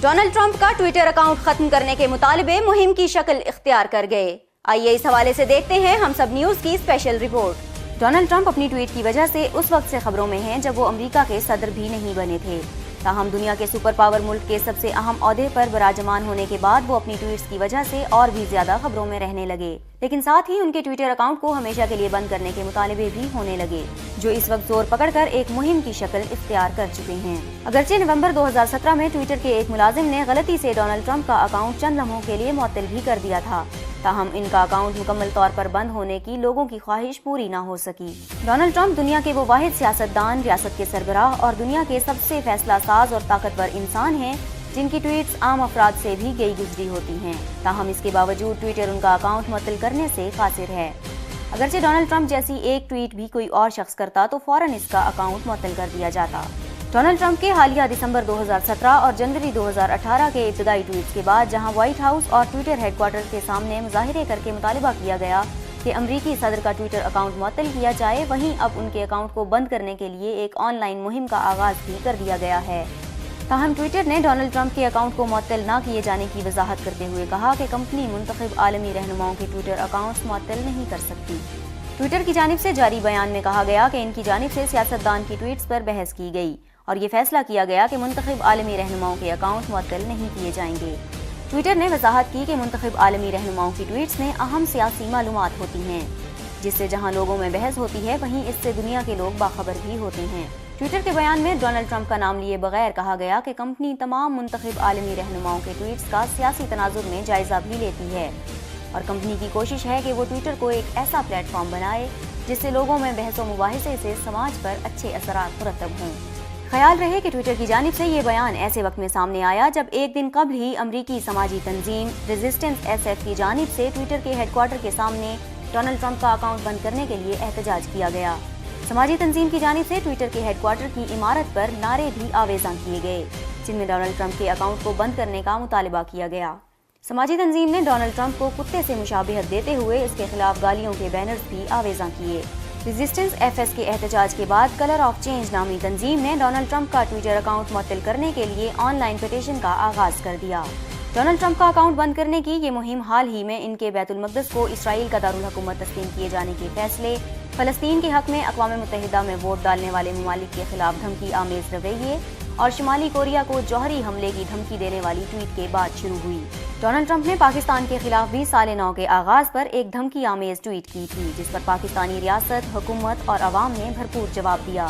Donald Trump کا Twitter account ختم کرنے کے مطالبے مہم کی شکل اختیار کر گئے۔ آئیے اس حوالے سے دیکھتے ہیں ہم سب نیوز کی اسپیشل رپورٹ۔ ڈونلڈ ٹرمپ اپنی ٹویٹ کی وجہ سے اس وقت سے خبروں میں ہیں جب وہ امریکہ کے صدر بھی نہیں بنے تھے۔ تاہم دنیا کے سپر پاور ملک کے سب سے اہم عہدے پر براجمان ہونے کے بعد وہ اپنی ٹویٹس کی وجہ سے اور بھی زیادہ خبروں میں رہنے لگے، لیکن ساتھ ہی ان کے ٹویٹر اکاؤنٹ کو ہمیشہ کے لیے بند کرنے کے مطالبے بھی ہونے لگے، جو اس وقت زور پکڑ کر ایک مہم کی شکل اختیار کر چکے ہیں۔ اگرچہ نومبر 2017 میں ٹویٹر کے ایک ملازم نے غلطی سے ڈونلڈ ٹرمپ کا اکاؤنٹ چند لمحوں کے لیے معطل بھی کر دیا تھا، تاہم ان کا اکاؤنٹ مکمل طور پر بند ہونے کی لوگوں کی خواہش پوری نہ ہو سکی۔ ڈونلڈ ٹرمپ دنیا کے وہ واحد سیاستدان، ریاست کے سربراہ اور دنیا کے سب سے فیصلہ ساز اور طاقتور انسان ہیں جن کی ٹویٹس عام افراد سے بھی گئی گزری ہوتی ہیں، تاہم اس کے باوجود ٹویٹر ان کا اکاؤنٹ معطل کرنے سے قاصر ہے۔ اگرچہ ڈونلڈ ٹرمپ جیسی ایک ٹویٹ بھی کوئی اور شخص کرتا تو فوراً اس کا اکاؤنٹ معطل کر دیا جاتا۔ ڈونلڈ ٹرمپ کے حالیہ دسمبر 2017 اور جنوری 2018 کے ابتدائی ٹویٹس کے بعد جہاں وائٹ ہاؤس اور ٹویٹر ہیڈ کوارٹر کے سامنے مظاہرے کر کے مطالبہ کیا گیا کہ امریکی صدر کا ٹویٹر اکاؤنٹ معطل کیا جائے، وہیں اب ان کے اکاؤنٹ کو بند کرنے کے لیے ایک آن لائن مہم کا آغاز بھی کر دیا گیا ہے۔ تاہم ٹویٹر نے ڈونلڈ ٹرمپ کے اکاؤنٹ کو معطل نہ کیے جانے کی وضاحت کرتے ہوئے کہا کہ کمپنی منتخب عالمی رہنماؤں کے ٹویٹر اکاؤنٹس معطل نہیں کر سکتی۔ ٹویٹر کی جانب سے جاری بیان میں کہا گیا کہ ان کی جانب سے سیاستدان کی ٹویٹس پر بحث کی گئی اور یہ فیصلہ کیا گیا کہ منتخب عالمی رہنماؤں کے اکاؤنٹ معطل نہیں کیے جائیں گے۔ ٹویٹر نے وضاحت کی کہ منتخب عالمی رہنماؤں کی ٹویٹس میں اہم سیاسی معلومات ہوتی ہیں، جس سے جہاں لوگوں میں بحث ہوتی ہے وہیں اس سے دنیا کے لوگ باخبر بھی ہوتے ہیں۔ ٹویٹر کے بیان میں ڈونلڈ ٹرمپ کا نام لیے بغیر کہا گیا کہ کمپنی تمام منتخب عالمی رہنماؤں کے ٹویٹس کا سیاسی تناظر میں جائزہ بھی لیتی ہے اور کمپنی کی کوشش ہے کہ وہ ٹویٹر کو ایک ایسا پلیٹ فارم بنائے جس سے لوگوں میں بحث و مباحثے سے سماج پر اچھے اثرات مرتب ہوں۔ خیال رہے کہ ٹویٹر کی جانب سے یہ بیان ایسے وقت میں سامنے آیا جب ایک دن قبل ہی امریکی سماجی تنظیم ریزسٹنس ایس ایف کی جانب سے ٹویٹر کے ہیڈ کوارٹر کے سامنے ڈونلڈ ٹرمپ کا اکاؤنٹ بند کرنے کے لیے احتجاج کیا گیا۔ سماجی تنظیم کی جانب سے ٹویٹر کے ہیڈ کوارٹر کی عمارت پر نعرے بھی آویزاں کیے گئے جن میں ڈونلڈ ٹرمپ کے اکاؤنٹ کو بند کرنے کا مطالبہ کیا گیا۔ سماجی تنظیم نے ڈونلڈ ٹرمپ کو کتے سے مشابہت دیتے ہوئے اس کے خلاف گالیوں کے بینرز بھی آویزاں کیے۔ ریزسٹنس ایف ایس کے احتجاج کے بعد کلر آف چینج نامی تنظیم نے ڈونلڈ ٹرمپ کا ٹویٹر اکاؤنٹ معطل کرنے کے لیے آن لائن پٹیشن کا آغاز کر دیا۔ ڈونلڈ ٹرمپ کا اکاؤنٹ بند کرنے کی یہ مہم حال ہی میں ان کے بیت المقدس کو اسرائیل کا دارالحکومت تسلیم کیے جانے کے فیصلے، فلسطین کے حق میں اقوام متحدہ میں ووٹ ڈالنے والے ممالک کے خلاف دھمکی آمیز رویے اور شمالی کوریا کو جوہری حملے کی دھمکی دینے والی ٹویٹ کے بعد شروع ہوئی۔ ڈونلڈ ٹرمپ نے پاکستان کے خلاف بھی سال نو کے آغاز پر ایک دھمکی آمیز ٹویٹ کی تھی جس پر پاکستانی ریاست، حکومت اور عوام نے بھرپور جواب دیا۔